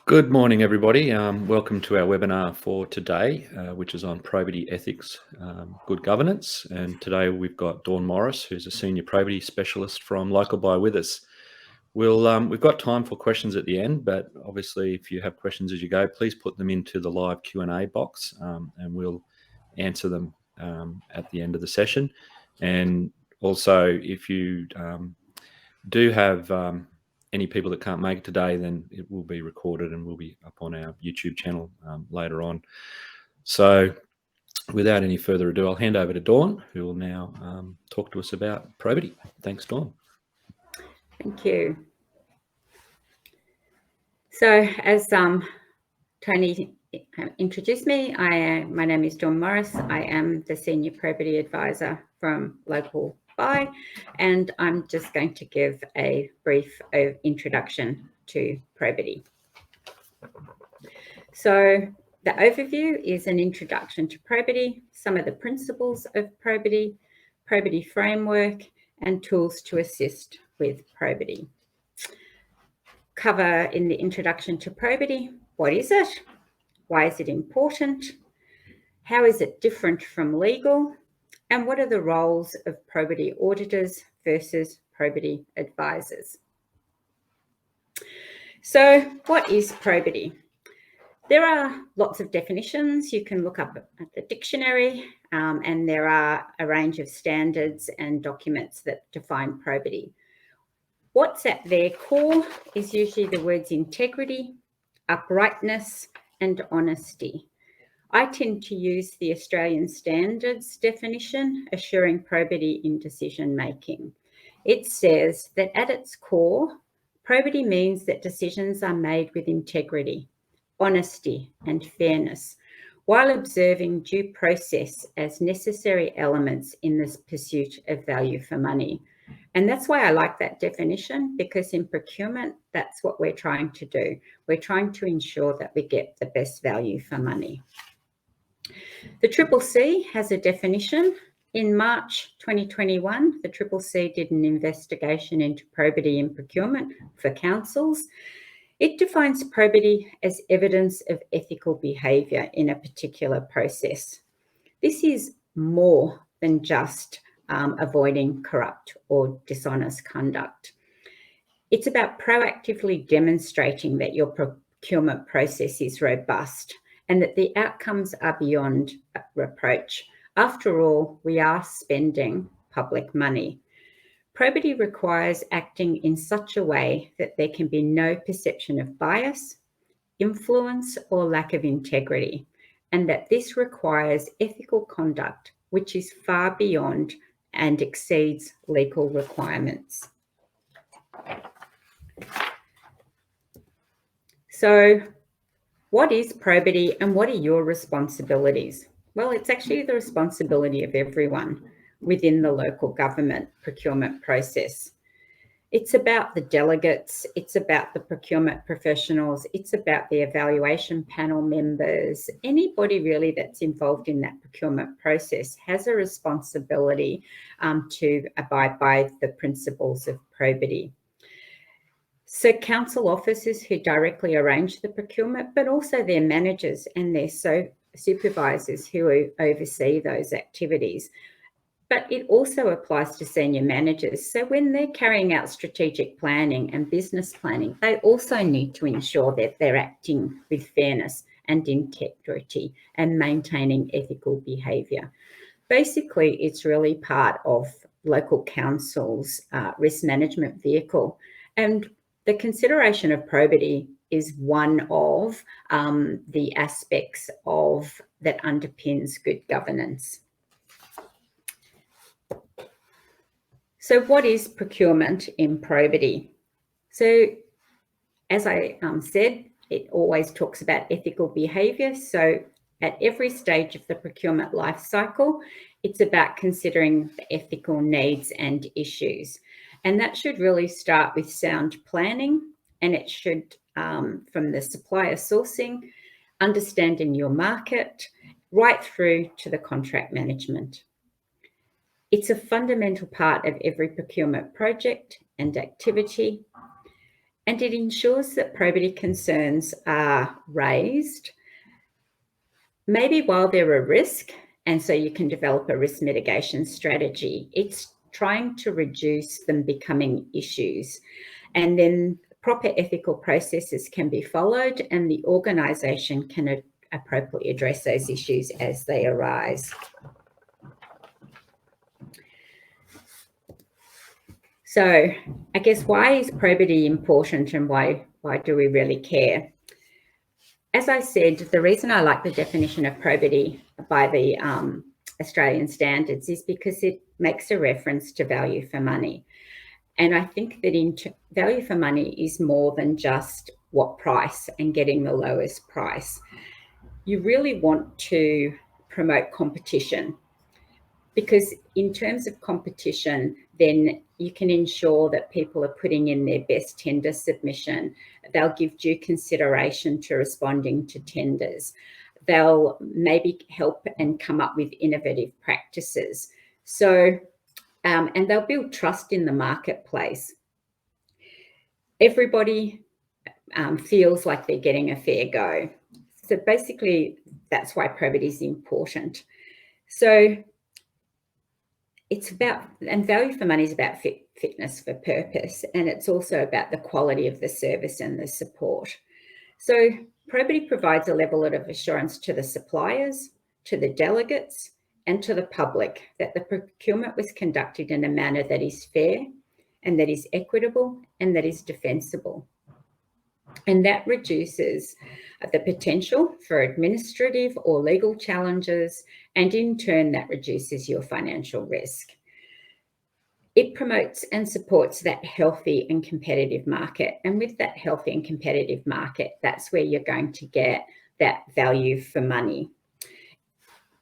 Good morning, everybody. Welcome to our webinar for today, which is on probity ethics, good governance. And today we've got Dawn Morris, who's a senior probity specialist from Local Buy with us. We've got time for questions at the end, but obviously if you have questions as you go, please put them into the live Q&A box and we'll answer them at the end of the session. And also, if you do have any people that can't make it today, then it will be recorded and will be up on our YouTube channel later on. So without any further ado, I'll hand over to Dawn, who will now talk to us about probity. Thanks, Dawn. Thank you. So as Tony introduced me, my name is Dawn Morris. I am the Senior Probity Advisor from Local Buy, and I'm just going to give a brief introduction to probity. So the overview is an introduction to probity, some of the principles of probity, probity framework, and tools to assist with probity. Cover in the introduction to probity, what is it? Why is it important? How is it different from legal? And what are the roles of probity auditors versus probity advisors? So what is probity? There are lots of definitions. You can look up at the dictionary, and there are a range of standards and documents that define probity. What's at their core is usually the words integrity, uprightness, and honesty. I tend to use the Australian Standards definition, assuring probity in decision making. It says that at its core, probity means that decisions are made with integrity, honesty, and fairness, while observing due process as necessary elements in the pursuit of value for money. And that's why I like that definition, because in procurement, that's what we're trying to do. We're trying to ensure that we get the best value for money. The CCC has a definition. In March 2021, the CCC did an investigation into probity in procurement for councils. It defines probity as evidence of ethical behaviour in a particular process. This is more than just avoiding corrupt or dishonest conduct. It's about proactively demonstrating that your procurement process is robust and that the outcomes are beyond reproach. After all, we are spending public money. Probity requires acting in such a way that there can be no perception of bias, influence, or lack of integrity, and that this requires ethical conduct, which is far beyond and exceeds legal requirements. So, what is probity and what are your responsibilities? Well, it's actually the responsibility of everyone within the local government procurement process. It's about the delegates, it's about the procurement professionals, it's about the evaluation panel members. Anybody really that's involved in that procurement process has a responsibility to abide by the principles of probity. So council officers who directly arrange the procurement, but also their managers and their supervisors who oversee those activities. But it also applies to senior managers. So when they're carrying out strategic planning and business planning, they also need to ensure that they're acting with fairness and integrity and maintaining ethical behaviour. Basically, it's really part of local council's risk management vehicle. And the consideration of probity is one of the aspects of that underpins good governance. So what is procurement in probity? So as I said, it always talks about ethical behaviour. So at every stage of the procurement life cycle, it's about considering the ethical needs and issues. And that should really start with sound planning, and it should, from the supplier sourcing, understanding your market, right through to the contract management. It's a fundamental part of every procurement project and activity. and it ensures that probity concerns are raised, maybe while they're a risk, and so you can develop a risk mitigation strategy. It's trying to reduce them becoming issues, and then proper ethical processes can be followed and the organisation can appropriately address those issues as they arise. So I guess, why is probity important and why do we really care? As I said, the reason I like the definition of probity by the Australian standards is because it makes a reference to value for money. And I think that value for money is more than just what price and getting the lowest price. You really want to promote competition, because in terms of competition, then you can ensure that people are putting in their best tender submission. They'll give due consideration to responding to tenders. They'll maybe help and come up with innovative practices. So, and they'll build trust in the marketplace. Everybody feels like they're getting a fair go. So basically, that's why probity is important. So it's about, and value for money is about fitness for purpose, and it's also about the quality of the service and the support. So probity provides a level of assurance to the suppliers, to the delegates, and to the public that the procurement was conducted in a manner that is fair and that is equitable and that is defensible. And that reduces the potential for administrative or legal challenges, and in turn that reduces your financial risk. It promotes and supports that healthy and competitive market, and with that healthy and competitive market, that's where you're going to get that value for money.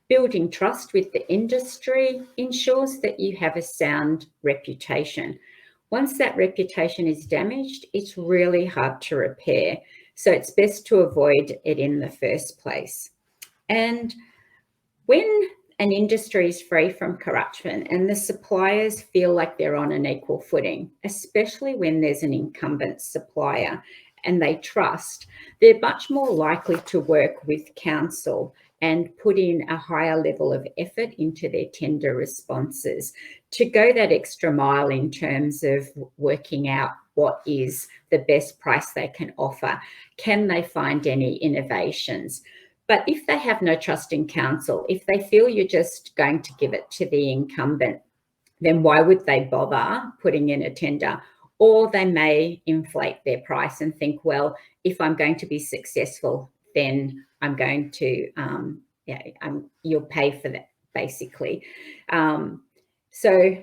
Building trust with the industry ensures that you have a sound reputation. Once that reputation is damaged, it's really hard to repair. So it's best to avoid it in the first place. And when an industry is free from corruption and the suppliers feel like they're on an equal footing, especially when there's an incumbent supplier and they trust, they're much more likely to work with council and put in a higher level of effort into their tender responses to go that extra mile in terms of working out what is the best price they can offer. Can they find any innovations? But if they have no trust in council, if they feel you're just going to give it to the incumbent, then why would they bother putting in a tender? Or they may inflate their price and think, well, if I'm going to be successful, then I'm going to, you'll pay for that, basically. So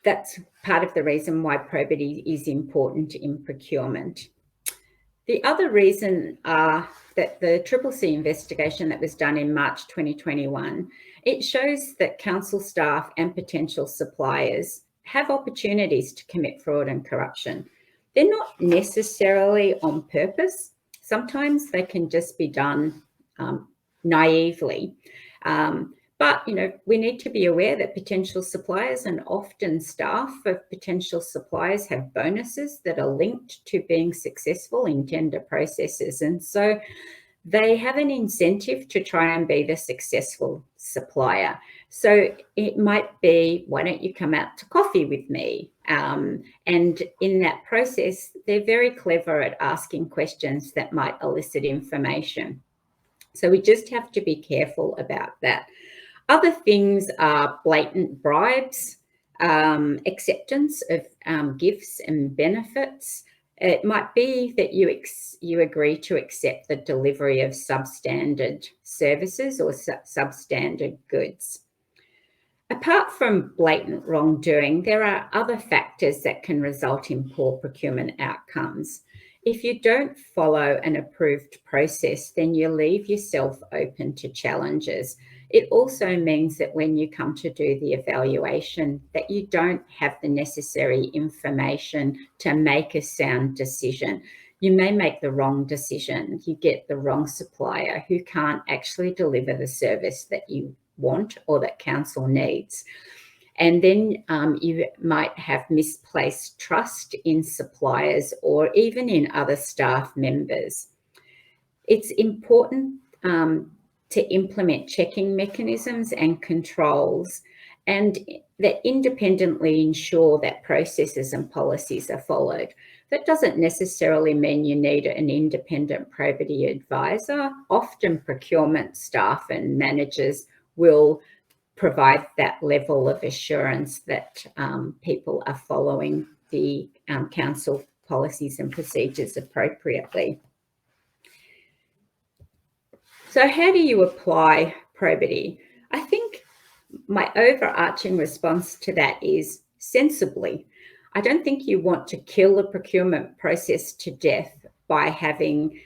that's part of the reason why probity is important in procurement. The other reason that the CCC investigation that was done in March 2021, it shows that council staff and potential suppliers have opportunities to commit fraud and corruption. They're not necessarily on purpose. Sometimes they can just be done naively. But, we need to be aware that potential suppliers and often staff of potential suppliers have bonuses that are linked to being successful in tender processes. And so they have an incentive to try and be the successful supplier. So it might be, why don't you come out to coffee with me? And in that process, they're very clever at asking questions that might elicit information. So we just have to be careful about that. Other things are blatant bribes, acceptance of gifts and benefits. It might be that you agree to accept the delivery of substandard services or substandard goods. Apart from blatant wrongdoing, there are other factors that can result in poor procurement outcomes. If you don't follow an approved process, then you leave yourself open to challenges. It also means that when you come to do the evaluation, that you don't have the necessary information to make a sound decision. You may make the wrong decision. You get the wrong supplier who can't actually deliver the service that you want or that council needs. And then you might have misplaced trust in suppliers or even in other staff members. It's important to implement checking mechanisms and controls, and that independently ensure that processes and policies are followed. That doesn't necessarily mean you need an independent probity advisor. Often procurement staff and managers will provide that level of assurance that people are following the council policies and procedures appropriately. So how do you apply probity? I think my overarching response to that is sensibly. I don't think you want to kill the procurement process to death by having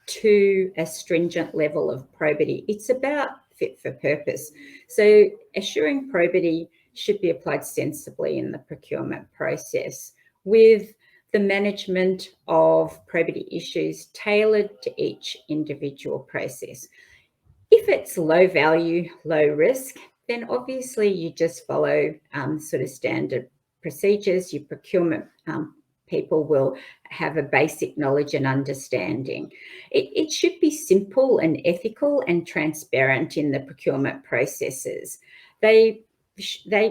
too stringent level of probity. It's about fit for purpose. So assuring probity should be applied sensibly in the procurement process, with the management of probity issues tailored to each individual process. If it's low value, low risk, then obviously you just follow sort of standard procedures. Your procurement people will have a basic knowledge and understanding. It should be simple and ethical and transparent in the procurement processes. They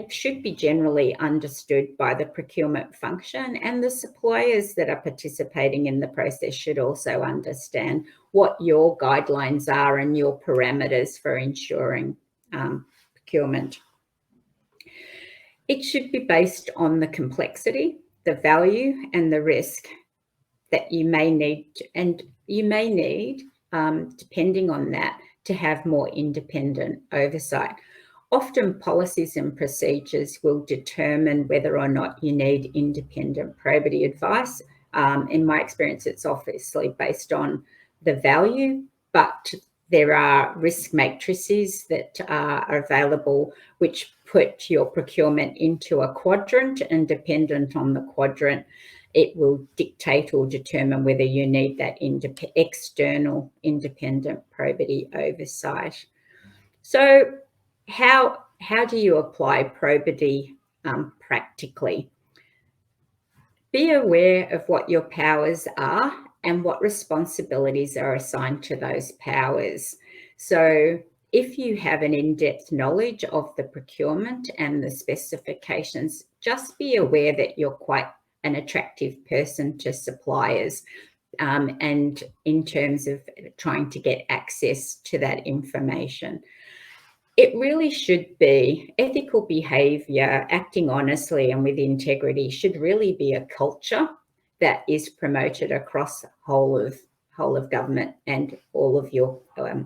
should be generally understood by the procurement function, and the suppliers that are participating in the process should also understand what your guidelines are and your parameters for ensuring procurement. It should be based on the complexity, the value and the risk that you may need, and you may need, depending on that, to have more independent oversight. Often policies and procedures will determine whether or not you need independent probity advice. In my experience, it's obviously based on the value, but there are risk matrices that are available which put your procurement into a quadrant, and dependent on the quadrant, it will dictate or determine whether you need that external independent probity oversight. So how do you apply probity practically? Be aware of what your powers are and what responsibilities are assigned to those powers. So if you have an in-depth knowledge of the procurement and the specifications, just be aware that you're quite an attractive person to suppliers, and in terms of trying to get access to that information. It really should be ethical behaviour, acting honestly and with integrity should really be a culture that is promoted across whole of government and all of your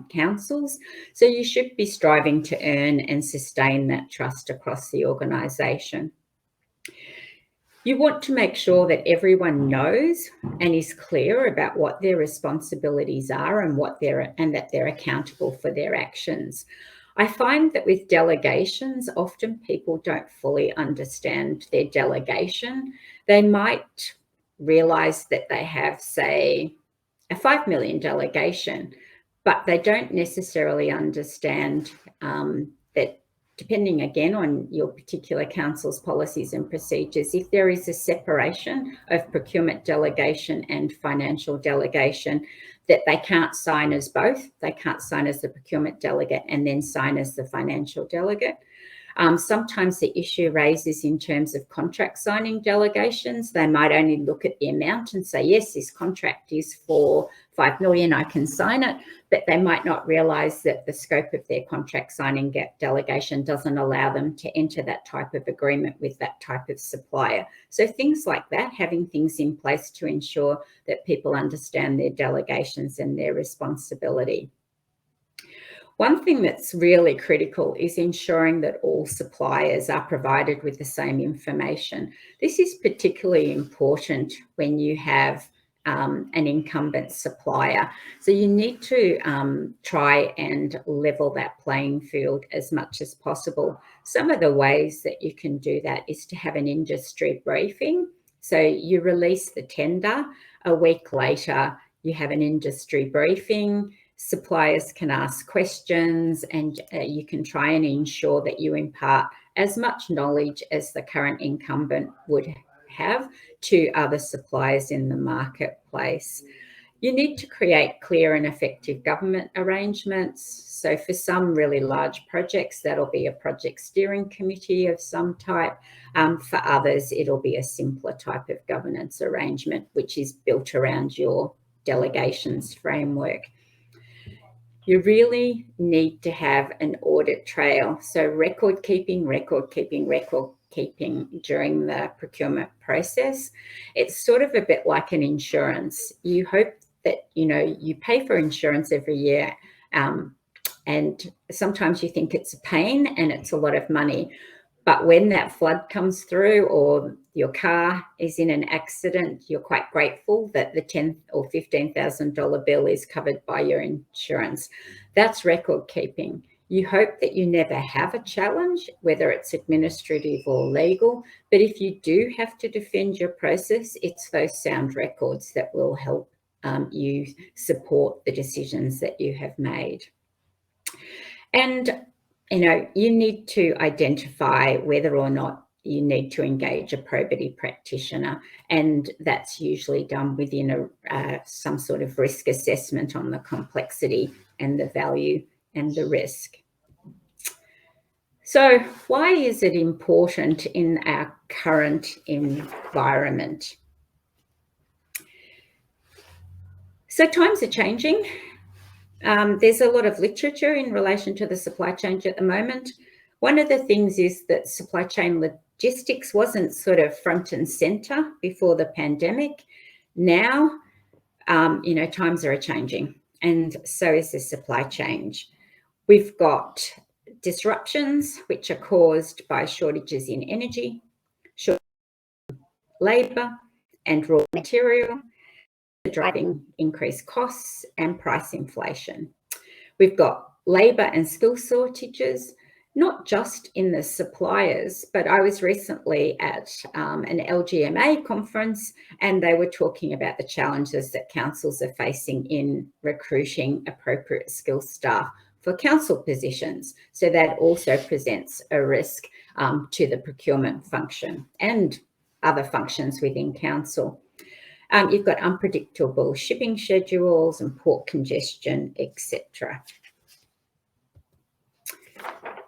councils. So you should be striving to earn and sustain that trust across the organisation. You want to make sure that everyone knows and is clear about what their responsibilities are and that they're accountable for their actions. I find that with delegations, often people don't fully understand their delegation. They might realise that they have, say, a 5 million delegation, but they don't necessarily understand that, depending again on your particular council's policies and procedures, if there is a separation of procurement delegation and financial delegation, that they can't sign as both. They can't sign as the procurement delegate and then sign as the financial delegate. Sometimes the issue raises in terms of contract signing delegations. They might only look at the amount and say, yes, this contract is for 5 million, I can sign it, but they might not realise that the scope of their contract signing delegation doesn't allow them to enter that type of agreement with that type of supplier. So things like that, having things in place to ensure that people understand their delegations and their responsibility. One thing that's really critical is ensuring that all suppliers are provided with the same information. This is particularly important when you have an incumbent supplier. So you need to try and level that playing field as much as possible. Some of the ways that you can do that is to have an industry briefing. So you release the tender, a week later, you have an industry briefing. Suppliers can ask questions, and you can try and ensure that you impart as much knowledge as the current incumbent would have to other suppliers in the marketplace. You need to create clear and effective government arrangements. So for some really large projects, that'll be a project steering committee of some type. For others, it'll be a simpler type of governance arrangement, which is built around your delegations framework. You really need to have an audit trail. So record keeping during the procurement process. It's sort of a bit like an insurance. You hope that, you pay for insurance every year, and sometimes you think it's a pain and it's a lot of money. But when that flood comes through or your car is in an accident, you're quite grateful that the $10,000 or $15,000 bill is covered by your insurance. That's record keeping. You hope that you never have a challenge, whether it's administrative or legal. But if you do have to defend your process, it's those sound records that will help you support the decisions that you have made. And you need to identify whether or not you need to engage a probity practitioner, and that's usually done within some sort of risk assessment on the complexity and the value and the risk. So why is it important in our current environment? So times are changing. There's a lot of literature in relation to the supply chain at the moment. One of the things is that supply chain logistics wasn't sort of front and center before the pandemic. Now, times are changing, and so is the supply chain. We've got disruptions which are caused by shortages in energy, labour and raw material, driving increased costs and price inflation. We've got labour and skill shortages, not just in the suppliers, but I was recently at an LGMA conference, and they were talking about the challenges that councils are facing in recruiting appropriate skill staff for council positions. So that also presents a risk to the procurement function and other functions within council. You've got unpredictable shipping schedules and port congestion, etc.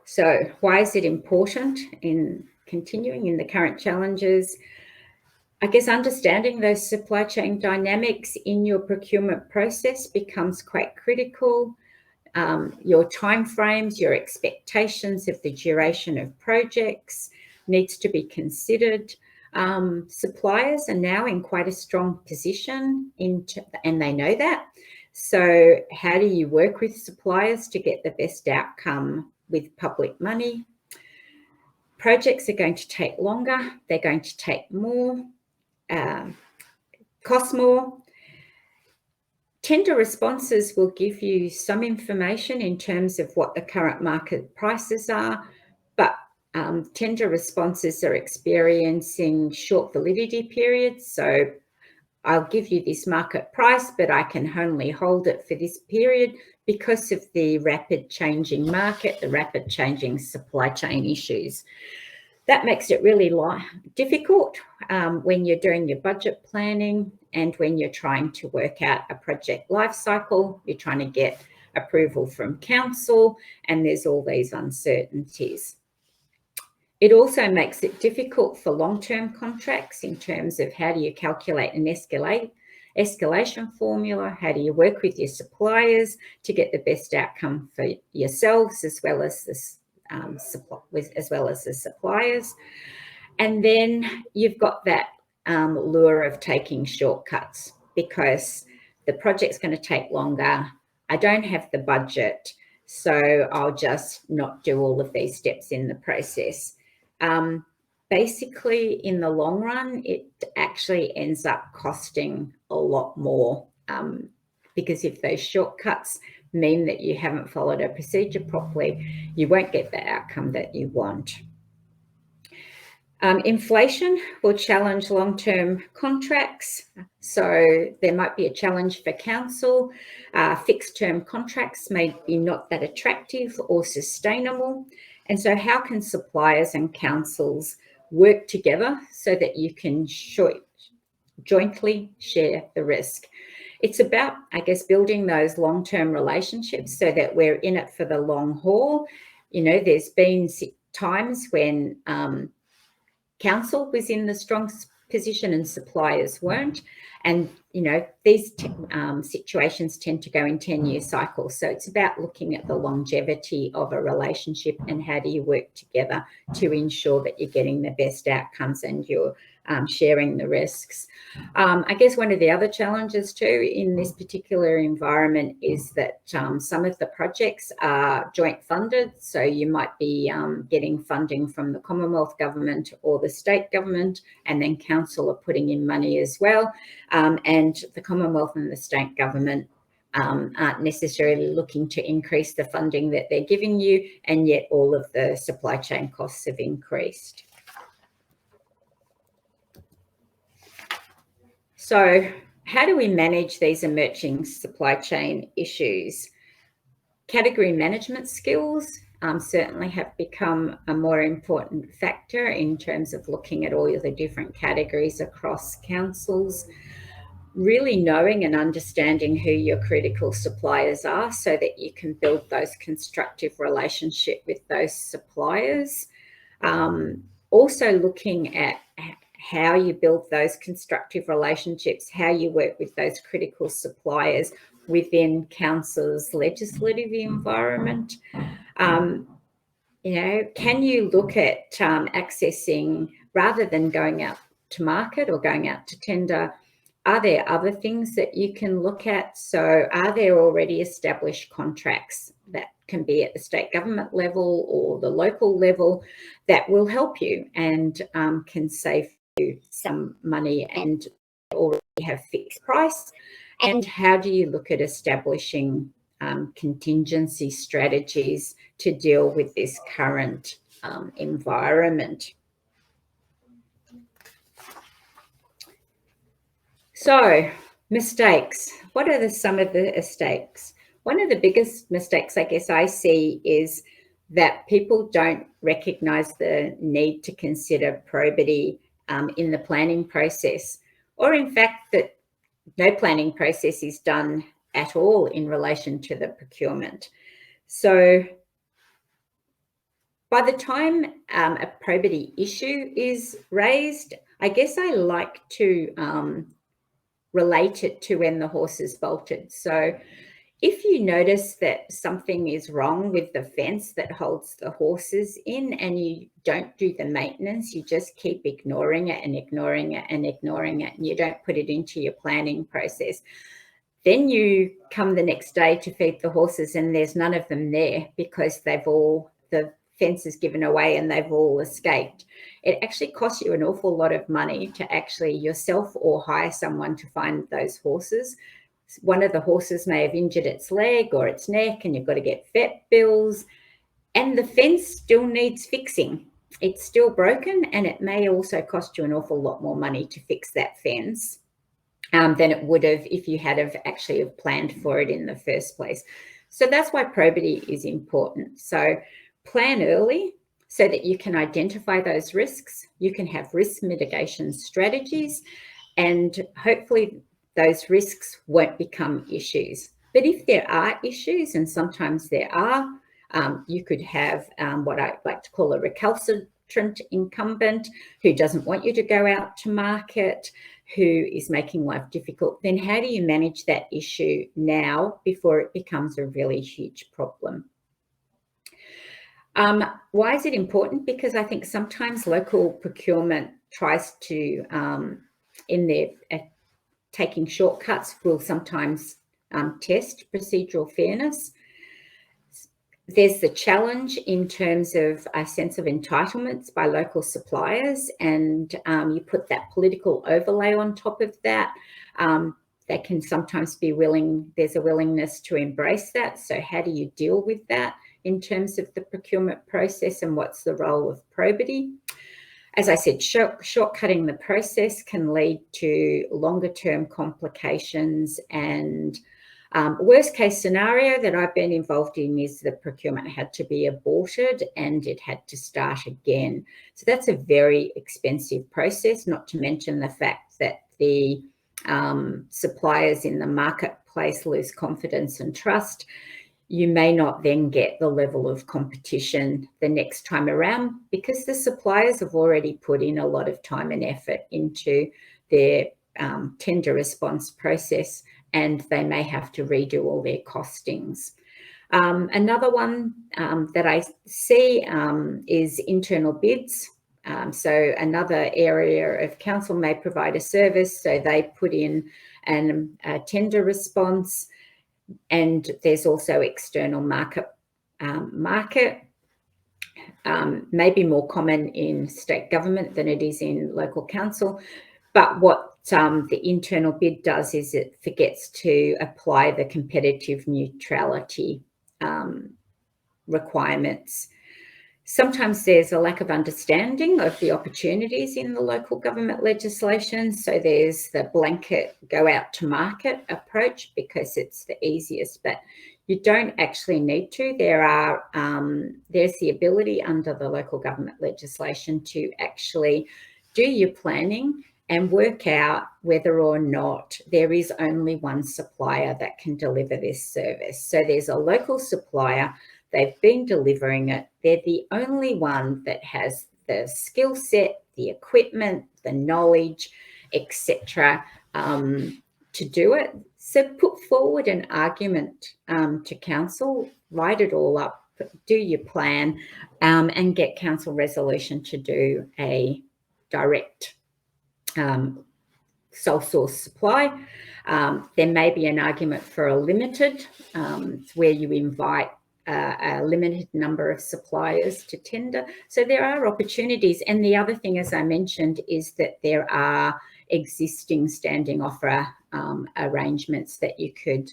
So why is it important in continuing in the current challenges? I guess understanding those supply chain dynamics in your procurement process becomes quite critical. Your timeframes, your expectations of the duration of projects needs to be considered. Suppliers are now in quite a strong position, and they know that. So how do you work with suppliers to get the best outcome with public money? Projects are going to take longer. They're going to take more, cost more. Tender responses will give you some information in terms of what the current market prices are, but tender responses are experiencing short validity periods. So I'll give you this market price, but I can only hold it for this period because of the rapid changing market, the rapid changing supply chain issues. That makes it really difficult when you're doing your budget planning and when you're trying to work out a project life cycle. You're trying to get approval from council, and there's all these uncertainties. It also makes it difficult for long-term contracts in terms of how do you calculate an escalation formula, how do you work with your suppliers to get the best outcome for yourselves as well as the suppliers. And then you've got that lure of taking shortcuts because the project's going to take longer. I don't have the budget, so I'll just not do all of these steps in the process. Basically, in the long run, it actually ends up costing a lot more because if those shortcuts mean that you haven't followed a procedure properly, you won't get the outcome that you want. Inflation will challenge long-term contracts. So there might be a challenge for council. Fixed-term contracts may be not that attractive or sustainable. And so how can suppliers and councils work together so that you can jointly share the risk? It's about, I guess, building those long-term relationships so that we're in it for the long haul. You know, there's been times when council was in the strong position and suppliers weren't. And, you know, these situations tend to go in 10-year cycles. So it's about looking at the longevity of a relationship and how do you work together to ensure that you're getting the best outcomes and you're sharing the risks. I guess one of the other challenges too in this particular environment is that some of the projects are joint funded. So you might be getting funding from the Commonwealth government or the state government, and then council are putting in money as well. And the Commonwealth and the state government aren't necessarily looking to increase the funding that they're giving you, and yet all of the supply chain costs have increased. So how do we manage these emerging supply chain issues? Category management skills certainly have become a more important factor in terms of looking at all of the different categories across councils. Really knowing and understanding who your critical suppliers are so that you can build those constructive relationships with those suppliers. Also looking at how you build those constructive relationships, how you work with those critical suppliers within council's legislative environment. You know, can you look at accessing, rather than going out to market or going out to tender, are there other things that you can look at? So are there already established contracts that can be at the state government level or the local level that will help you and can save you some money and already have fixed price? And how do you look at establishing contingency strategies to deal with this current environment? So, mistakes. What are some of the mistakes? One of the biggest mistakes I guess I see is that people don't recognise the need to consider probity in the planning process, or in fact that no planning process is done at all in relation to the procurement. So by the time a probity issue is raised, I guess I like to relate it to when the horse is bolted. So if you notice that something is wrong with the fence that holds the horses in and you don't do the maintenance, you just keep ignoring it and ignoring it and ignoring it, and you don't put it into your planning process, then you come the next day to feed the horses and there's none of them there because the fence is given away and they've all escaped. It actually costs you an awful lot of money to actually yourself or hire someone to find those horses. One of the horses may have injured its leg or its neck and you've got to get vet bills, and the fence still needs fixing. It's still broken, and it may also cost you an awful lot more money to fix that fence than it would have if you had actually planned for it in the first place. So that's why probity is important. So plan early so that you can identify those risks. You can have risk mitigation strategies, and hopefully those risks won't become issues. But if there are issues, and sometimes there are, you could have what I like to call a recalcitrant incumbent who doesn't want you to go out to market, who is making life difficult. Then how do you manage that issue now before it becomes a really huge problem? Why is it important? Because I think sometimes local procurement tries to, in their taking shortcuts, will sometimes test procedural fairness. There's the challenge in terms of a sense of entitlements by local suppliers, and you put that political overlay on top of that. They can sometimes be there's a willingness to embrace that. So how do you deal with that in terms of the procurement process, and what's the role of probity? As I said, shortcutting the process can lead to longer term complications and Worst case scenario that I've been involved in is the procurement had to be aborted and it had to start again. So that's a very expensive process, not to mention the fact that the suppliers in the marketplace lose confidence and trust. You may not then get the level of competition the next time around because the suppliers have already put in a lot of time and effort into their tender response process, and they may have to redo all their costings. Another one that I see is internal bids. So another area of council may provide a service, so they put in a tender response, and there's also external market. Maybe more common in state government than it is in local council. But what the internal bid does is it forgets to apply the competitive neutrality requirements. Sometimes there's a lack of understanding of the opportunities in the local government legislation. So there's the blanket go out to market approach because it's the easiest, but you don't actually need to. There's the ability under the local government legislation to actually do your planning and work out whether or not there is only one supplier that can deliver this service. So there's a local supplier, they've been delivering it, they're the only one that has the skill set, the equipment, the knowledge, etc. To do it. So put forward an argument to council, write it all up, do your plan, and get council resolution to do a direct sole source supply. There may be an argument for a limited, where you invite a limited number of suppliers to tender. So there are opportunities. And the other thing, as I mentioned, is that there are existing standing offer arrangements that you could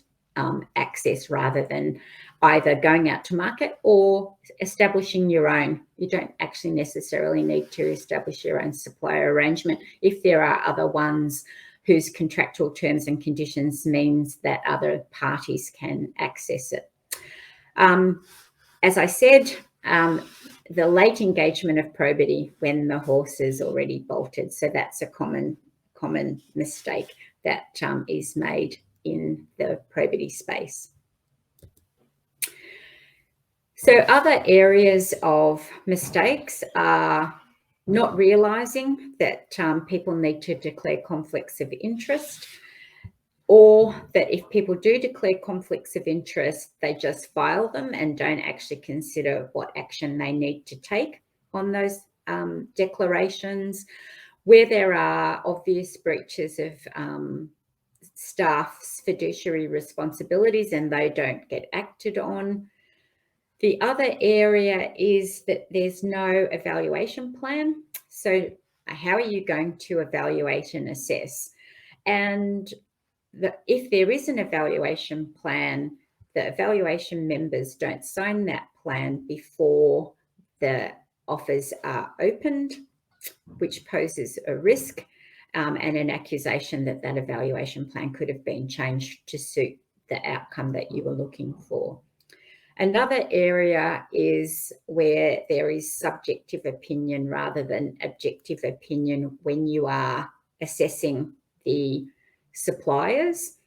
access rather than either going out to market or establishing your own. You don't actually necessarily need to establish your own supplier arrangement if there are other ones whose contractual terms and conditions means that other parties can access it. As I said, the late engagement of probity when the horse is already bolted. So that's a common mistake that is made in the probity space. So other areas of mistakes are not realising that people need to declare conflicts of interest, or that if people do declare conflicts of interest, they just file them and don't actually consider what action they need to take on those declarations. Where there are obvious breaches of staff's fiduciary responsibilities and they don't get acted on. The other area is that there's no evaluation plan. So how are you going to evaluate and assess? And if there is an evaluation plan, the evaluation members don't sign that plan before the offers are opened, which poses a risk and an accusation that that evaluation plan could have been changed to suit the outcome that you were looking for. Another area is where there is subjective opinion rather than objective opinion when you are assessing the suppliers.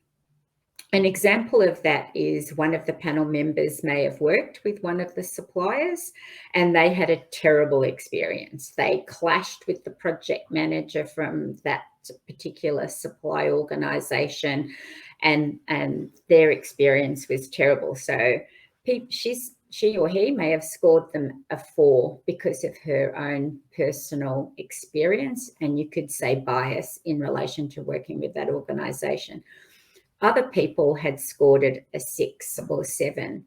An example of that is one of the panel members may have worked with one of the suppliers and they had a terrible experience. They clashed with the project manager from that particular supply organisation and their experience was terrible. So she or he may have scored them a 4 because of her own personal experience, and you could say bias in relation to working with that organisation. Other people had scored it a 6 or 7.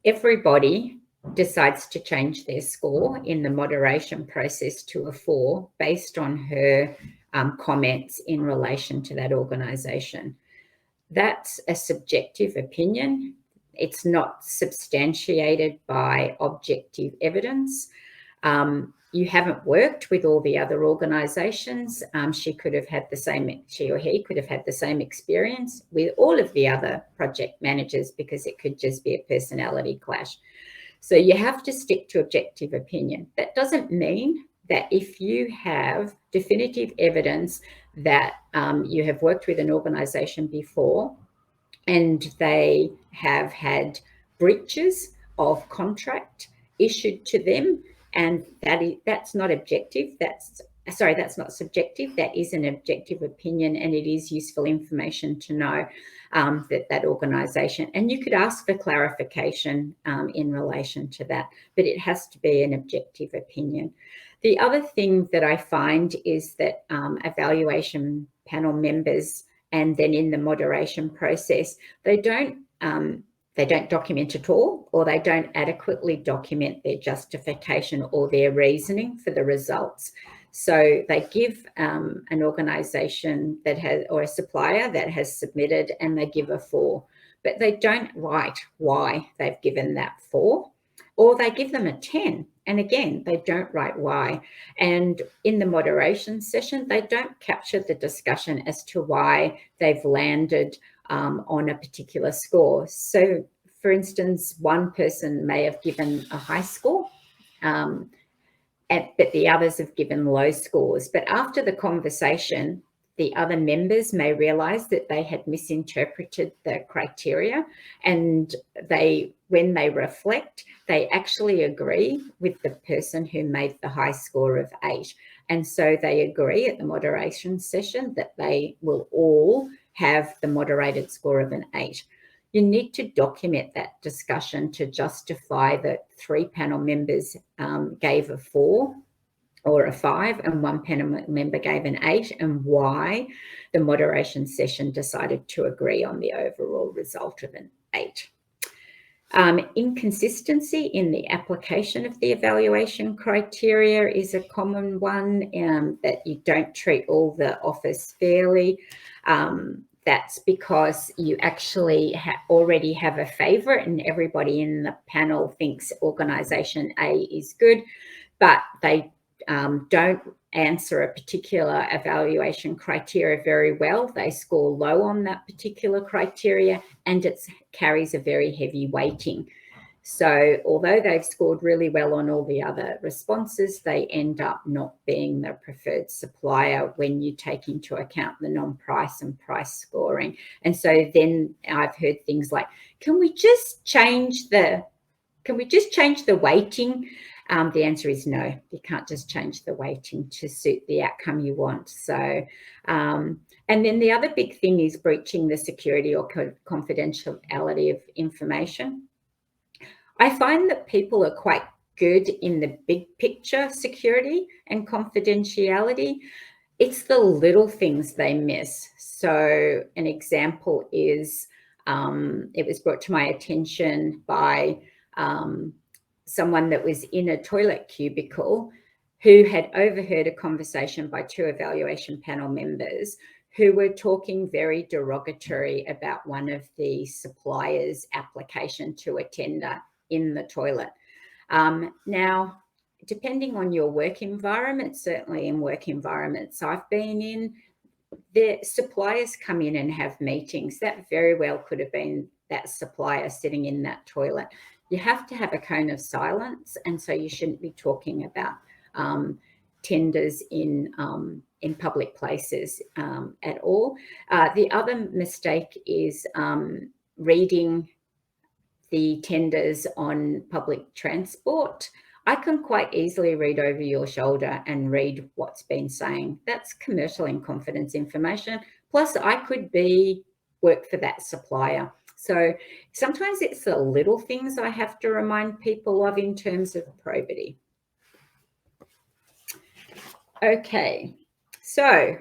Everybody decides to change their score in the moderation process to a 4 based on her comments in relation to that organisation. That's a subjective opinion. It's not substantiated by objective evidence. you haven't worked with all the other organisations. She or he could have had the same experience with all of the other project managers, because it could just be a personality clash. So you have to stick to objective opinion. That doesn't mean that if you have definitive evidence that you have worked with an organisation before and they have had breaches of contract issued to them, and that's not objective, that's not subjective, that is an objective opinion, and it is useful information to know that organisation, and you could ask for clarification in relation to that, but it has to be an objective opinion. The other thing that I find is that evaluation panel members, and then in the moderation process, they don't document at all, or they don't adequately document their justification or their reasoning for the results. So they give an organisation that has, or a supplier that has submitted, and they give a 4, but they don't write why they've given that 4, or they give them a 10. And again, they don't write why. And in the moderation session, they don't capture the discussion as to why they've landed on a particular score. So, for instance, one person may have given a high score, but the others have given low scores. But after the conversation, the other members may realise that they had misinterpreted the criteria, and when they reflect, they actually agree with the person who made the high score of 8. And so they agree at the moderation session that they will all have the moderated score of an 8. You need to document that discussion to justify that 3 panel members gave a 4 or a 5, and 1 panel member gave an 8, and why the moderation session decided to agree on the overall result of an 8. Inconsistency in the application of the evaluation criteria is a common one, that you don't treat all the offers fairly. That's because you actually already have a favourite, and everybody in the panel thinks organisation A is good, but they don't answer a particular evaluation criteria very well. They score low on that particular criteria, and it carries a very heavy weighting. So although they've scored really well on all the other responses, they end up not being the preferred supplier when you take into account the non-price and price scoring. And so then I've heard things like, can we just change the weighting? The answer is no, you can't just change the weighting to suit the outcome you want. So, and then the other big thing is breaching the security or confidentiality of information. I find that people are quite good in the big picture security and confidentiality. It's the little things they miss. So an example is, it was brought to my attention by someone that was in a toilet cubicle who had overheard a conversation by 2 evaluation panel members who were talking very derogatory about one of the suppliers' application to a tender in the toilet. Now, depending on your work environment, certainly in work environments I've been in, the suppliers come in and have meetings. That very well could have been that supplier sitting in that toilet. You have to have a cone of silence, and so you shouldn't be talking about tenders in public places at all. The other mistake is reading the tenders on public transport. I can quite easily read over your shoulder and read what's been saying. That's commercial in confidence information. Plus, I could work for that supplier. So sometimes it's the little things I have to remind people of in terms of probity. Okay, so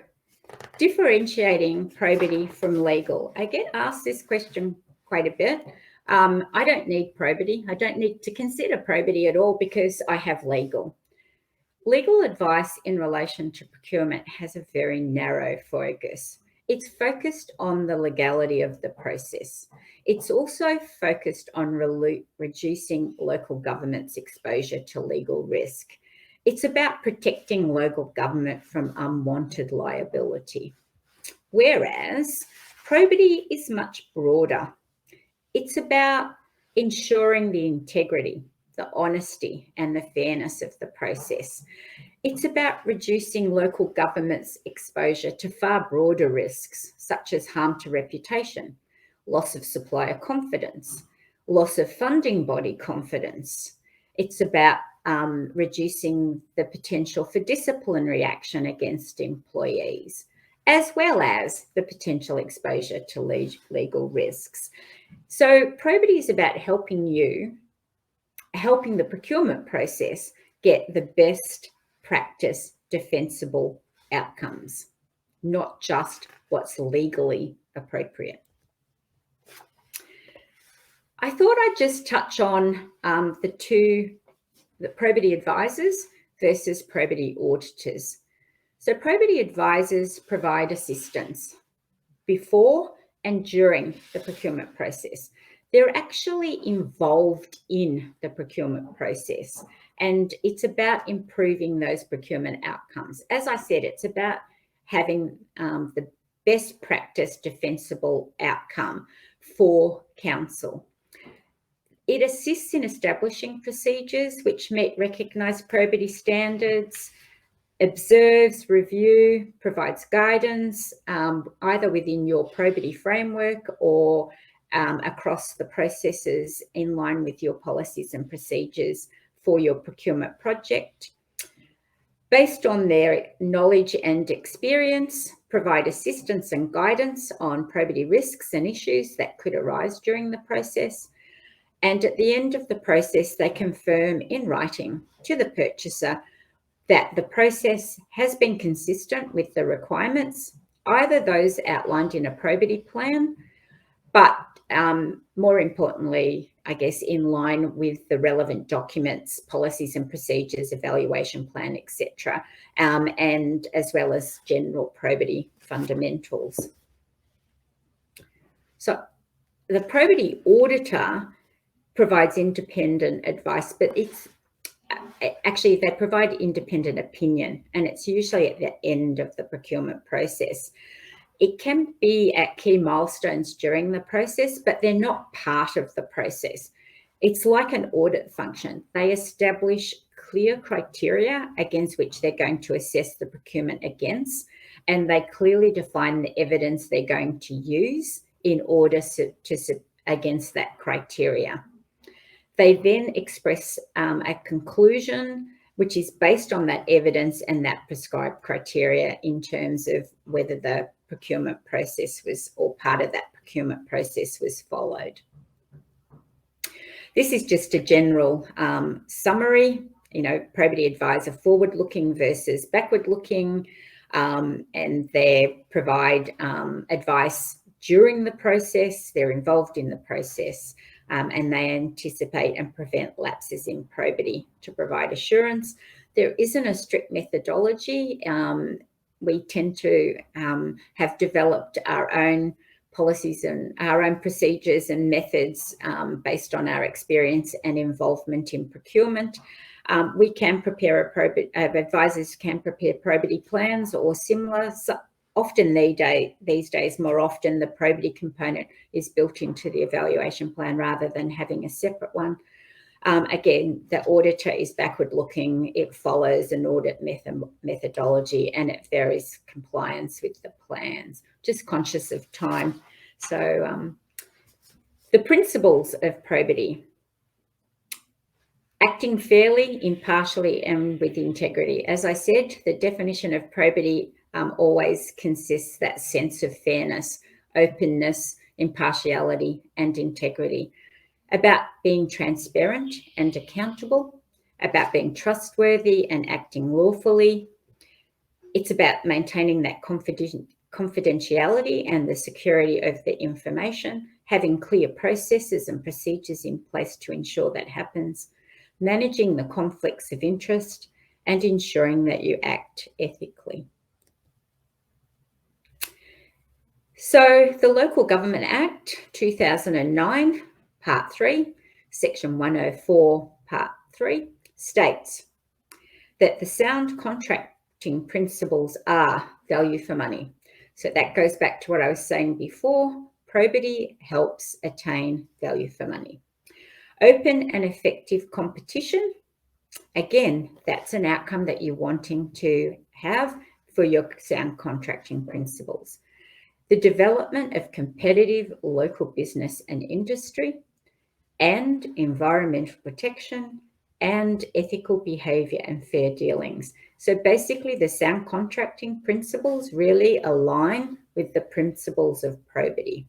differentiating probity from legal. I get asked this question quite a bit. I don't need probity. I don't need to consider probity at all because I have legal. Legal advice in relation to procurement has a very narrow focus. It's focused on the legality of the process. It's also focused on reducing local government's exposure to legal risk. It's about protecting local government from unwanted liability. Whereas probity is much broader. It's about ensuring the integrity, the honesty, and the fairness of the process. It's about reducing local government's exposure to far broader risks, such as harm to reputation, loss of supplier confidence, loss of funding body confidence. It's about reducing the potential for disciplinary action against employees, as well as the potential exposure to legal risks. So probity is about helping the procurement process get the best practice defensible outcomes, not just what's legally appropriate. I thought I'd just touch on the probity advisors versus probity auditors. So probity advisors provide assistance before and during the procurement process. They're actually involved in the procurement process, and it's about improving those procurement outcomes. As I said, it's about having the best practice defensible outcome for council. It assists in establishing procedures which meet recognised probity standards, observes, review, provides guidance, either within your probity framework or across the processes in line with your policies and procedures for your procurement project. Based on their knowledge and experience, provide assistance and guidance on probity risks and issues that could arise during the process. And at the end of the process, they confirm in writing to the purchaser that the process has been consistent with the requirements, either those outlined in a probity plan, but more importantly, I guess, in line with the relevant documents, policies and procedures, evaluation plan, etc., and as well as general probity fundamentals. So the probity auditor provides independent advice, but it's actually, they provide independent opinion, and it's usually at the end of the procurement process. It can be at key milestones during the process, but they're not part of the process. It's like an audit function. They establish clear criteria against which they're going to assess the procurement against, and they clearly define the evidence they're going to use in order to against that criteria. They then express a conclusion which is based on that evidence and that prescribed criteria in terms of whether the procurement process was, or part of that procurement process was followed. This is just a general summary, probity advisor forward-looking versus backward-looking, and they provide advice during the process, they're involved in the process, and they anticipate and prevent lapses in probity to provide assurance. There isn't a strict methodology. We tend to have developed our own policies and our own procedures and methods based on our experience and involvement in procurement. We can prepare advisors can prepare probity plans or similar. So often these days, more often the probity component is built into the evaluation plan rather than having a separate one. Again, the auditor is backward-looking. It follows an audit methodology, and it varies compliance with the plans. Just conscious of time. So the principles of probity: acting fairly, impartially, and with integrity. As I said, the definition of probity always consists that sense of fairness, openness, impartiality, and integrity. About being transparent and accountable, about being trustworthy and acting lawfully. It's about maintaining that confidentiality and the security of the information, having clear processes and procedures in place to ensure that happens, managing the conflicts of interest, and ensuring that you act ethically. So the Local Government Act 2009, Part 3, Section 104, Part 3, states that the sound contracting principles are value for money. So that goes back to what I was saying before. Probity helps attain value for money. Open and effective competition. Again, that's an outcome that you're wanting to have for your sound contracting principles. The development of competitive local business and industry, and environmental protection, and ethical behaviour and fair dealings. So basically, the sound contracting principles really align with the principles of probity.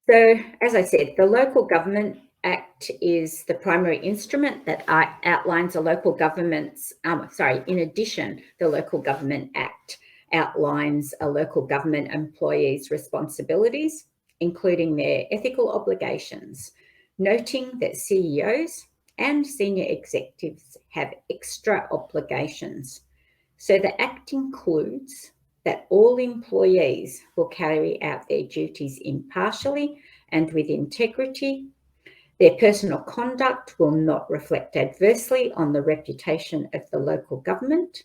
So, as I said, the Local Government Act is the primary instrument that outlines a local government's, in addition, the Local Government Act outlines a local government employee's responsibilities, including their ethical obligations, noting that CEOs and senior executives have extra obligations. So the Act includes that all employees will carry out their duties impartially and with integrity. Their personal conduct will not reflect adversely on the reputation of the local government,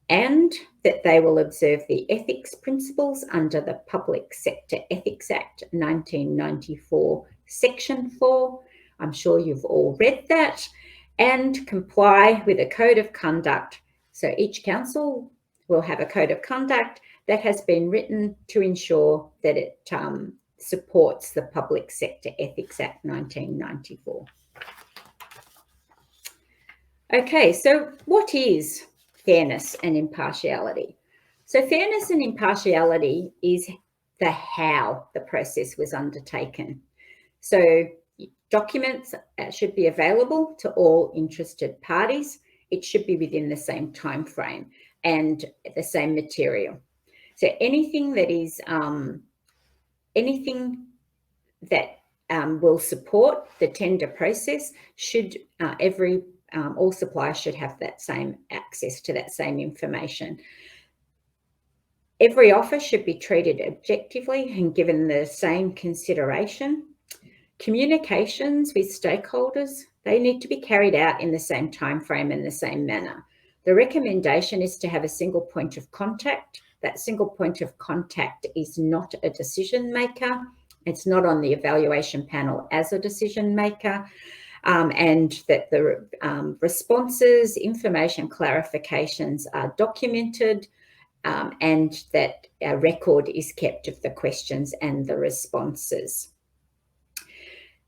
and that they will observe the ethics principles under the Public Sector Ethics Act 1994, Section 4. I'm sure you've all read that, and comply with a code of conduct. So each council will have a code of conduct that has been written to ensure that it supports the Public Sector Ethics Act 1994. Okay, so what is fairness and impartiality? So fairness and impartiality is the how the process was undertaken. So documents should be available to all interested parties. It should be within the same time frame and the same material. So anything that is will support the tender process should all suppliers should have that same access to that same information. Every offer should be treated objectively and given the same consideration. Communications with stakeholders, they need to be carried out in the same time frame and the same manner. The recommendation is to have a single point of contact. That single point of contact is not a decision maker. It's not on the evaluation panel as a decision maker. And that the responses, information clarifications are documented, and that a record is kept of the questions and the responses.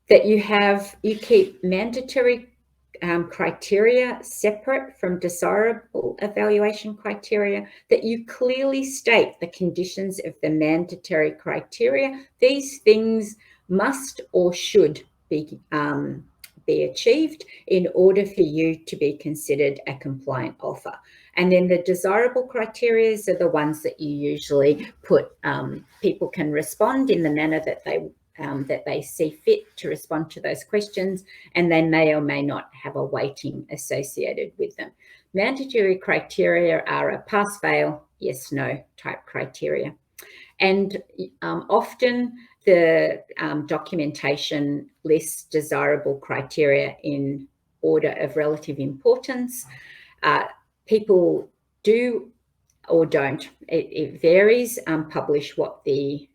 That you keep mandatory criteria separate from desirable evaluation criteria, that you clearly state the conditions of the mandatory criteria. These things must or should be achieved in order for you to be considered a compliant offer. And then the desirable criteria are the ones that you usually put, people can respond in the manner that they see fit to respond to those questions, and they may or may not have a weighting associated with them. Mandatory criteria are a pass-fail, yes-no type criteria. And often the documentation lists desirable criteria in order of relative importance. People do or don't, it varies, publish what the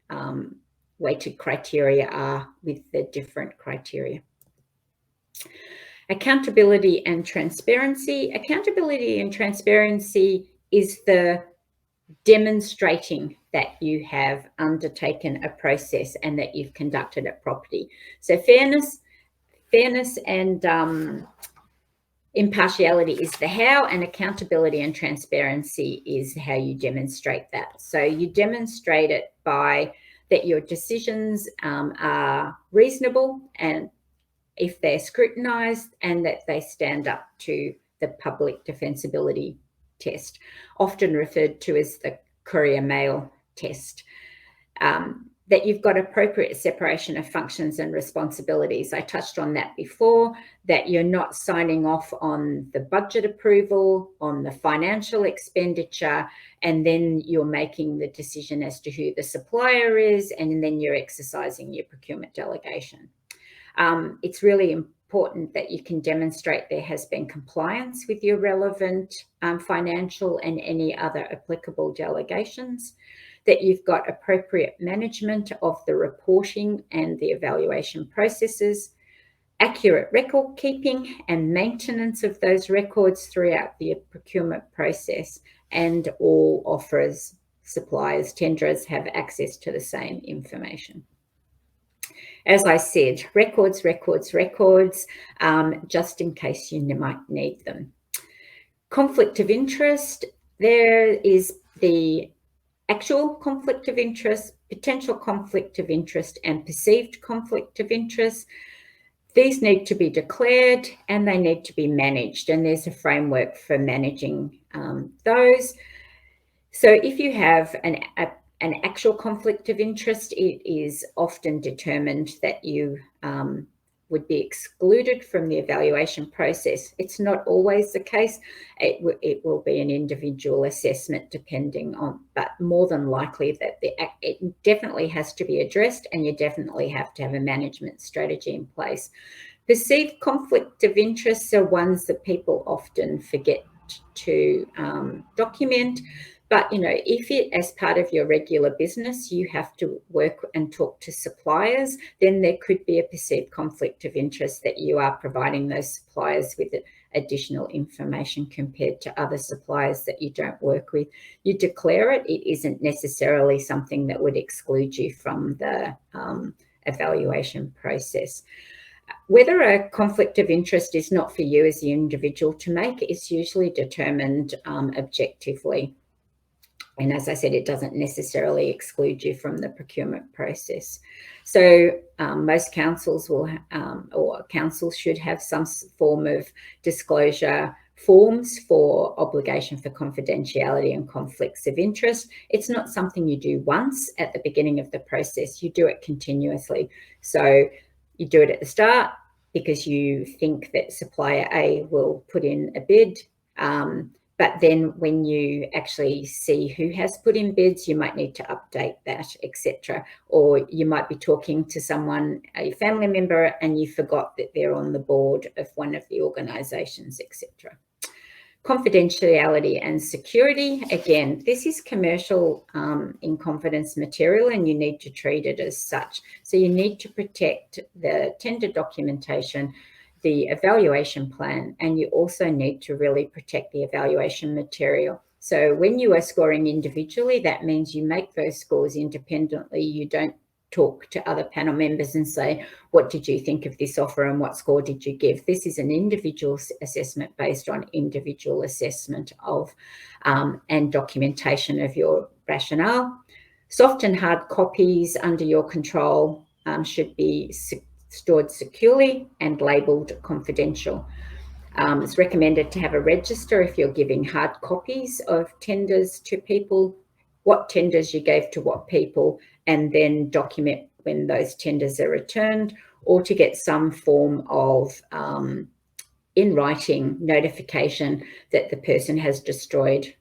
weighted criteria are with the different criteria. Accountability and transparency. Accountability and transparency is the demonstrating that you have undertaken a process and that you've conducted it properly. So fairness and impartiality is the how, and accountability and transparency is how you demonstrate that. So you demonstrate it by that your decisions are reasonable, and if they're scrutinised, and that they stand up to the public defensibility test, often referred to as the courier mail test. That you've got appropriate separation of functions and responsibilities. I touched on that before, that you're not signing off on the budget approval, on the financial expenditure, and then you're making the decision as to who the supplier is, and then you're exercising your procurement delegation. It's really important important that you can demonstrate there has been compliance with your relevant financial and any other applicable delegations, that you've got appropriate management of the reporting and the evaluation processes, accurate record keeping and maintenance of those records throughout the procurement process, and all offerers, suppliers, tenderers have access to the same information. As I said, records, just in case you might need them. Conflict of interest, there is the actual conflict of interest, potential conflict of interest, and perceived conflict of interest. These need to be declared and they need to be managed, and there's a framework for managing those. So if you have an actual conflict of interest, it is often determined that you would be excluded from the evaluation process. It's not always the case. It will be an individual assessment depending on, but more than likely that it definitely has to be addressed, and you definitely have to have a management strategy in place. Perceived conflict of interests are ones that people often forget to document. But, you know, if it, as part of your regular business, you have to work and talk to suppliers, then there could be a perceived conflict of interest that you are providing those suppliers with additional information compared to other suppliers that you don't work with. You declare it. It isn't necessarily something that would exclude you from the evaluation process. Whether a conflict of interest is not for you as the individual to make is usually determined objectively. And as I said, it doesn't necessarily exclude you from the procurement process. So most councils will, or councils should have some form of disclosure forms for obligation for confidentiality and conflicts of interest. It's not something you do once at the beginning of the process. You do it continuously. So you do it at the start because you think that supplier A will put in a bid. But then when you actually see who has put in bids, you might need to update that, etc. Or you might be talking to someone, a family member, and you forgot that they're on the board of one of the organisations, etc. Confidentiality and security. Again, this is commercial in confidence material, and you need to treat it as such. So you need to protect the tender documentation, the evaluation plan, and you also need to really protect the evaluation material. So when you are scoring individually, that means you make those scores independently. You don't talk to other panel members and say, what did you think of this offer and what score did you give? This is an individual assessment based on individual assessment of and documentation of your rationale. Soft and hard copies under your control should be stored securely and labelled confidential. It's recommended to have a register if you're giving hard copies of tenders to people, what tenders you gave to what people, and then document when those tenders are returned, or to get some form of in writing notification that the person has destroyed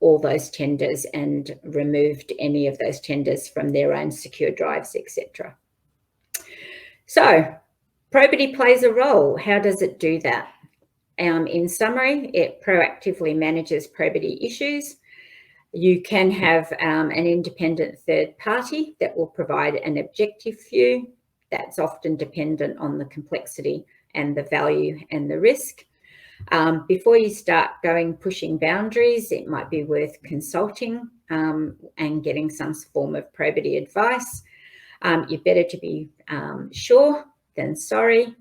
all those tenders and removed any of those tenders from their own secure drives, etc. So Probity plays a role. How does it do that? In summary, it proactively manages probity issues. You can have an independent third party that will provide an objective view. That's often dependent on the complexity and the value and the risk. Before you start pushing boundaries, it might be worth consulting and getting some form of probity advice. You're better to be sure than sorry.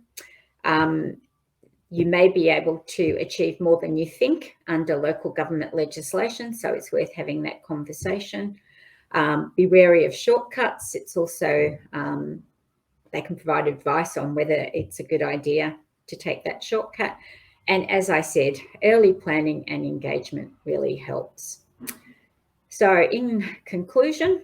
You may be able to achieve more than you think under local government legislation, so it's worth having that conversation. Be wary of shortcuts. It's also, they can provide advice on whether it's a good idea to take that shortcut. And as I said, early planning and engagement really helps. So in conclusion,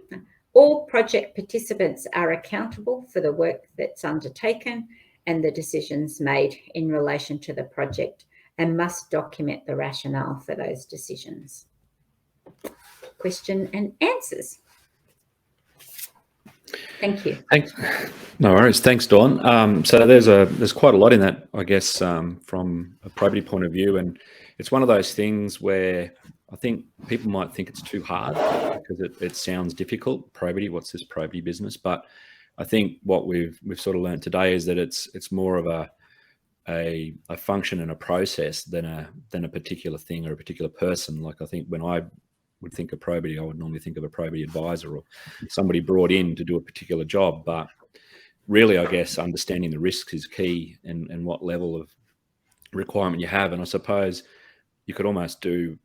all project participants are accountable for the work that's undertaken and the decisions made in relation to the project, and must document the rationale for those decisions. Question and answers. Thank you. Thanks. No worries. Thanks, Dawn. So there's quite a lot in that, I guess, from a probity point of view, and it's one of those things where I think people might think it's too hard because it sounds difficult. Probity, what's this probity business? But I think what we've sort of learned today is that it's more of a function and a process than a particular thing or a particular person. Like, I think when I would think of probity, I would normally think of a probity advisor or somebody brought in to do a particular job. But really, I guess understanding the risks is key, and what level of requirement you have. And I suppose you could almost do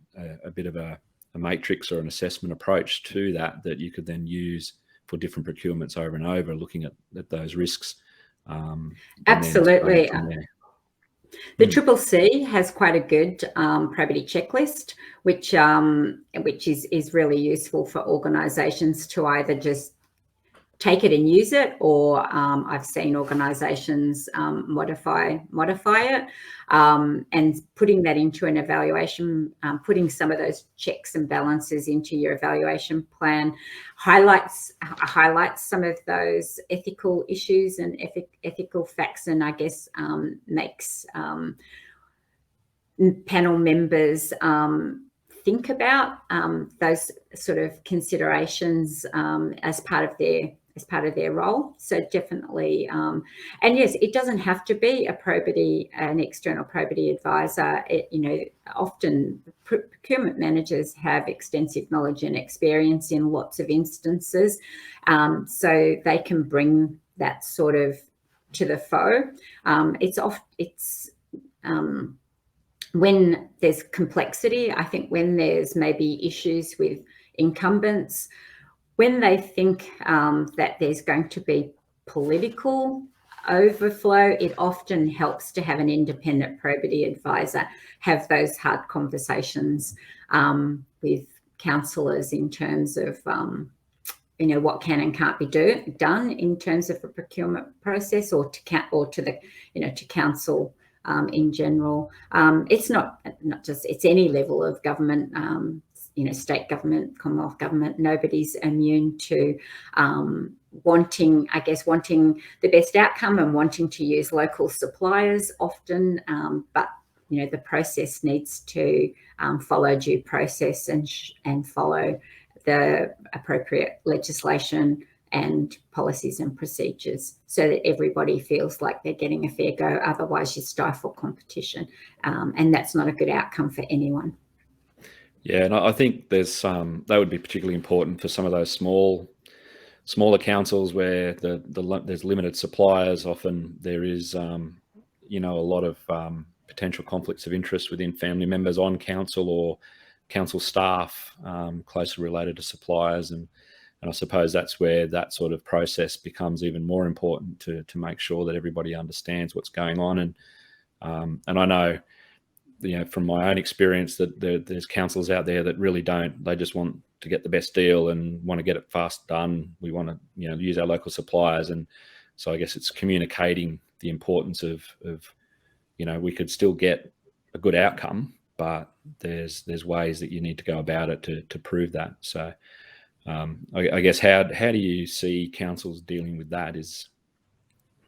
a bit of a matrix or an assessment approach to that you could then use for different procurements over and over, looking at those risks. Absolutely. The CCC has quite a good probity checklist, which is really useful for organisations to either just take it and use it, or I've seen organisations modify it, and putting that into an evaluation, putting some of those checks and balances into your evaluation plan highlights some of those ethical issues and ethical facts, and I guess makes panel members think about those sort of considerations as part of their role. So definitely, and yes, it doesn't have to be an external probity advisor. Often procurement managers have extensive knowledge and experience in lots of instances, so they can bring that sort of to the fore. When there's complexity, I think when there's maybe issues with incumbents, when they think that there's going to be political overflow, it often helps to have an independent probity advisor have those hard conversations with councillors in terms of what can and can't be done in terms of the procurement process, or to council in general. It's not just, it's any level of government, state government, Commonwealth government. Nobody's immune to wanting the best outcome and wanting to use local suppliers often, but the process needs to follow due process and follow the appropriate legislation and policies and procedures, so that everybody feels like they're getting a fair go. Otherwise, you stifle competition, and that's not a good outcome for anyone. Yeah, and I think that would be particularly important for some of those smaller councils where there's limited suppliers. Often there is a lot of potential conflicts of interest within family members on council or council staff closely related to suppliers, and I suppose that's where that sort of process becomes even more important to make sure that everybody understands what's going on. And I know, from my own experience, that there's councils out there that really don't. They just want to get the best deal and want to get it fast done. We want to use our local suppliers, and so I guess it's communicating the importance of we could still get a good outcome, but there's ways that you need to go about it to prove that. So I guess how do you see councils dealing with that? Is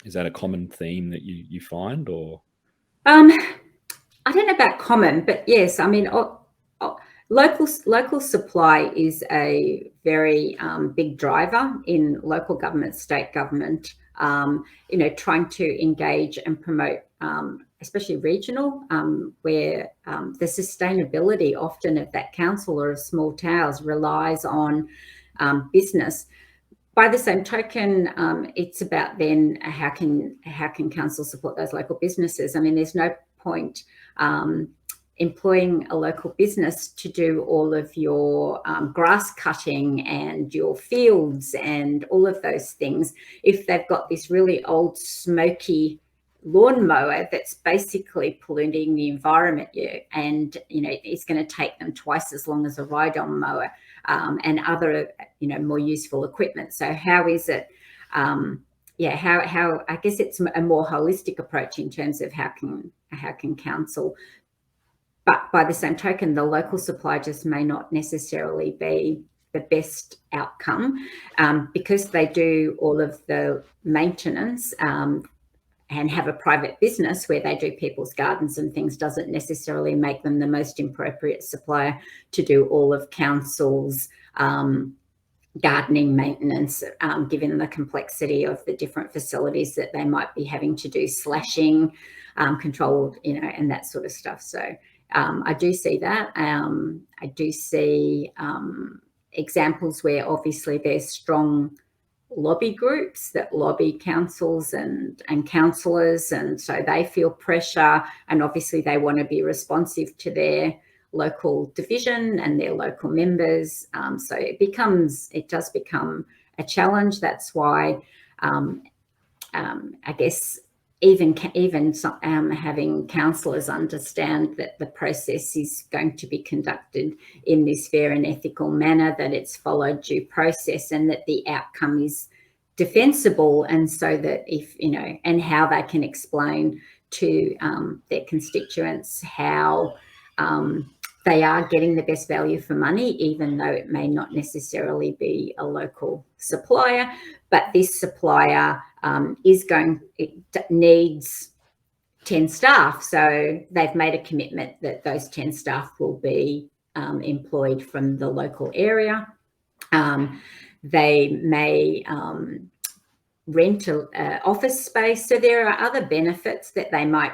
that a common theme that you find, or? I don't know about common, but yes, I mean, local supply is a very big driver in local government, state government. Trying to engage and promote, especially regional, where the sustainability often of that council or of small towns relies on business. By the same token, it's about then how can council support those local businesses? I mean, there's no point employing a local business to do all of your grass cutting and your fields and all of those things if they've got this really old smoky lawnmower that's basically polluting the environment, and it's going to take them twice as long as a ride-on mower and other more useful equipment. So how is it how I guess it's a more holistic approach in terms of how can council, but by the same token, the local supply just may not necessarily be the best outcome, because they do all of the maintenance and have a private business where they do people's gardens and things, doesn't necessarily make them the most appropriate supplier to do all of council's gardening maintenance, given the complexity of the different facilities that they might be having to do slashing, controlled, and that sort of stuff. So I do see that. I do see examples where obviously there's strong lobby groups that lobby councils and councillors, and so they feel pressure, and obviously they want to be responsive to their local division and their local members. So it does become a challenge. That's why I guess even having councillors understand that the process is going to be conducted in this fair and ethical manner, that it's followed due process, and that the outcome is defensible, and so that if and how they can explain to their constituents how they are getting the best value for money, even though it may not necessarily be a local supplier, but this supplier needs 10 staff. So they've made a commitment that those 10 staff will be employed from the local area. They may rent an office space. So there are other benefits that they might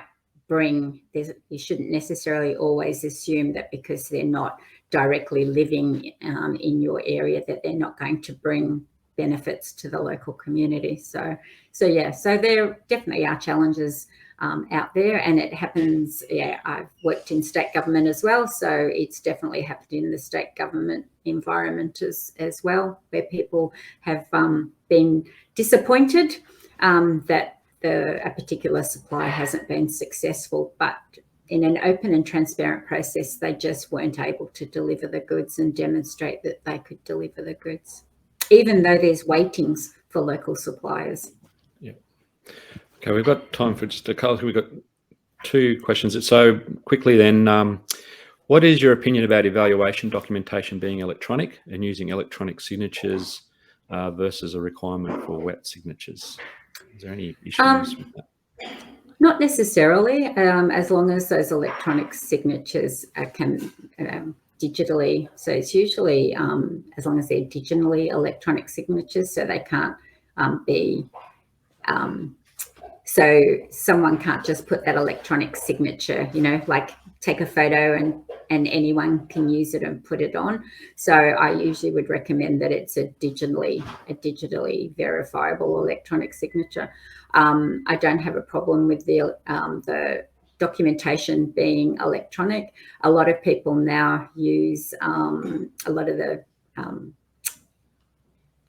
bring. You shouldn't necessarily always assume that because they're not directly living in your area that they're not going to bring benefits to the local community. So there definitely are challenges out there, and it happens. I've worked in state government as well, so it's definitely happened in the state government environment as well, where people have been disappointed that a particular supplier hasn't been successful, but in an open and transparent process, they just weren't able to deliver the goods and demonstrate that they could deliver the goods, even though there's weightings for local suppliers. Yeah. Okay, we've got time for just a couple. We've got 2 questions. So quickly then, what is your opinion about evaluation documentation being electronic and using electronic signatures versus a requirement for wet signatures? Is there any issues with that? Not necessarily, as long as those electronic signatures can digitally. So it's usually as long as they're digitally electronic signatures, so they can't be. So someone can't just put that electronic signature, like take a photo and anyone can use it and put it on. So I usually would recommend that it's a digitally verifiable electronic signature. I don't have a problem with the documentation being electronic. A lot of people now use a lot of the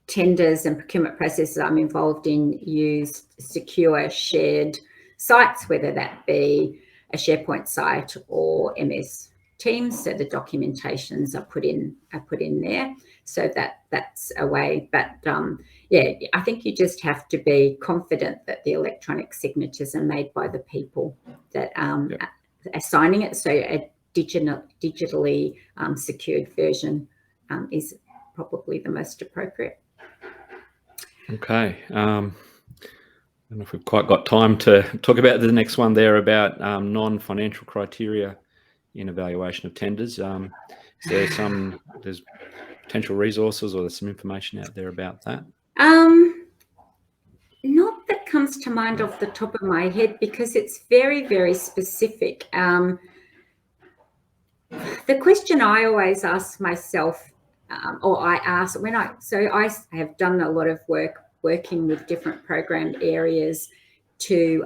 tenders and procurement processes I'm involved in use secure shared sites, whether that be a SharePoint site or MS Teams. So the documentations are put in there. So that's a way. But I think you just have to be confident that the electronic signatures are made by the people that are signing it. So a digitally secured version is probably the most appropriate. Okay. I don't know if we've quite got time to talk about the next one there about non-financial criteria in evaluation of tenders. There's potential resources, or there's some information out there about that? Not that comes to mind off the top of my head, because it's very, very specific. The question I always ask myself, or I ask when I have done a lot of work working with different program areas to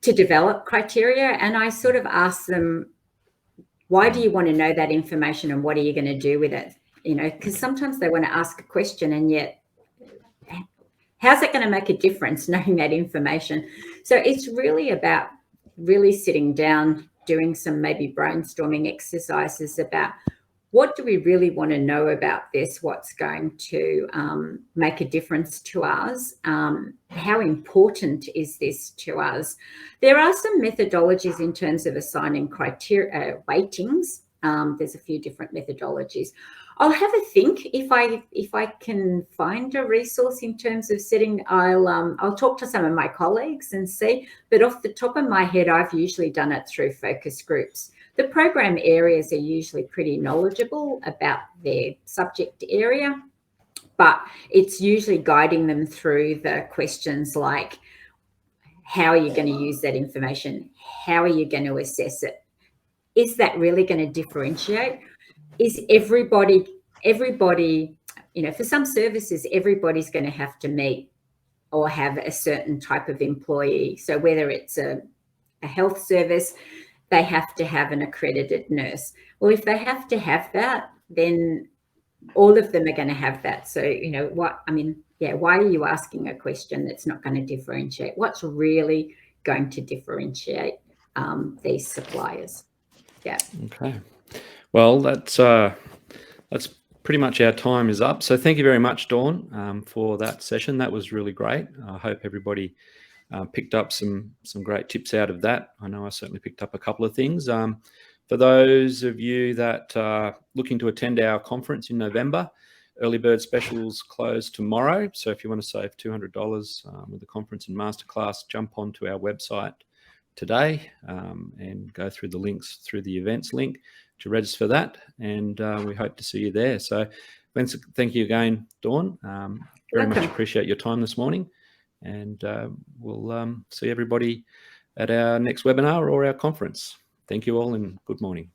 develop criteria, and I sort of ask them, why do you want to know that information and what are you going to do with it? Because sometimes they want to ask a question and yet how's it going to make a difference knowing that information? So it's really about really sitting down, doing some maybe brainstorming exercises about what do we really want to know about this? What's going to make a difference to us? How important is this to us? There are some methodologies in terms of assigning criteria, weightings. There's a few different methodologies. I'll have a think if I can find a resource in terms of setting. I'll talk to some of my colleagues and see. But off the top of my head, I've usually done it through focus groups. The program areas are usually pretty knowledgeable about their subject area, but it's usually guiding them through the questions like, how are you going to use that information? How are you going to assess it? Is that really going to differentiate? Is everybody, for some services, everybody's going to have to meet or have a certain type of employee. So whether it's a health service, they have to have an accredited nurse. Well, if they have to have that, then all of them are going to have that. So, why are you asking a question that's not going to differentiate? What's really going to differentiate these suppliers? Yeah. Okay. Well, that's pretty much our time is up. So thank you very much, Dawn, for that session. That was really great. I hope everybody picked up some great tips out of that. I know I certainly picked up a couple of things. For those of you that are looking to attend our conference in November, early bird specials close tomorrow. So if you want to save $200 with the conference and masterclass, jump onto our website today and go through the links through the events link to register for that. And we hope to see you there. So thank you again, Dawn. Very much appreciate your time this morning. And we'll see everybody at our next webinar or our conference. Thank you all and good morning.